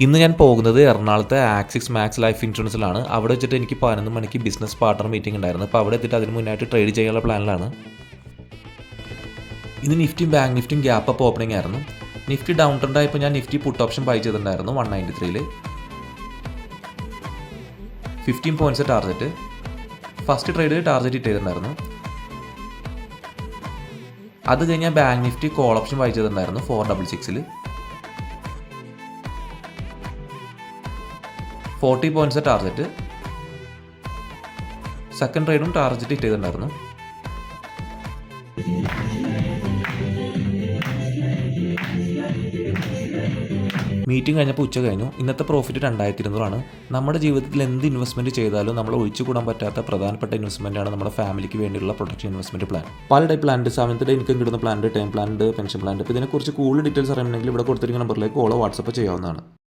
ഇന്ന് ഞാൻ പോകുന്നത് എറണാകുളത്തെ ആക്സിസ് മാക്സ് ലൈഫ് ഇൻഷുറൻസിലാണ്. അവിടെ വെച്ചിട്ട് എനിക്ക് 11 മണിക്ക് ബിസിനസ് പാർട്ണർ മീറ്റിംഗ് ഉണ്ടായിരുന്നു. അപ്പോൾ അവിടെ എത്തിയിട്ട് അതിന് മുന്നായിട്ട് ട്രേഡ് ചെയ്യാനുള്ള പ്ലാനിലാണ്. ഇന്ന് നിഫ്റ്റിയും ബാങ്ക് നിഫ്റ്റിയും ഗ്യാപ്പ് അപ്പ് ഓപ്പണിംഗ് ആയിരുന്നു. നിഫ്റ്റി ഡൗൺ ട്രെൻഡ് ആയപ്പോൾ ഞാൻ നിഫ്റ്റി പുട്ട് ഓപ്ഷൻ ബൈ ചെയ്തിട്ടുണ്ടായിരുന്നു 193ൽ 15 points target. First trade target ഇട്ട് ചെയ്തിട്ടുണ്ടായിരുന്നു. അത് കഴിഞ്ഞാൽ bank Nifty call option by ചെയ്തിട്ടുണ്ടായിരുന്നു 466ൽ 40 പോയിന്റ്സ് ടാർഗറ്റ്. സെക്കൻഡ് ട്രേഡും ടാർഗറ്റ് ഇട്ട് ചെയ്തിട്ടുണ്ടായിരുന്നു. മീറ്റിംഗ് കഴിഞ്ഞപ്പോൾ ഉച്ച കഴിഞ്ഞു. ഇന്നത്തെ പ്രോഫിറ്റ് 2200 നമ്മുടെ ജീവിതത്തിൽ എന്ത് ഇൻവെസ്റ്റ്മെൻറ്റ് ചെയ്താലും നമ്മൾ ഒഴിച്ചുകൂടാൻ പറ്റാത്ത പ്രധാനപ്പെട്ട ഇൻവെസ്റ്റ്മെൻറ്റാണ് നമ്മുടെ ഫാമിലിക്ക് വേണ്ടിയുള്ള പ്രൊട്ടക്ഷൻ ഇൻവെസ്റ്റ്മെൻറ്റ് പ്ലാൻ. പല ടൈപ്പ് പ്ലാൻ ഉണ്ട്. 7th ഡേ ഇൻകം കിട്ടുന്ന പ്ലാൻ ഉണ്ട്, ടേം പ്ലാൻ ഉണ്ട്, പെൻഷൻ പ്ലാൻ ഉണ്ട്. അപ്പോൾ ഇതിനെക്കുറിച്ച് കൂടുതൽ ഡീറ്റെയിൽസ് അറിയണമെങ്കിൽ ഇവിടെ കൊടുത്തിരിക്കുന്ന നമ്പറിലേക്ക് കോളോ വാട്സപ്പ് ചെയ്യാവുന്നതാണ്.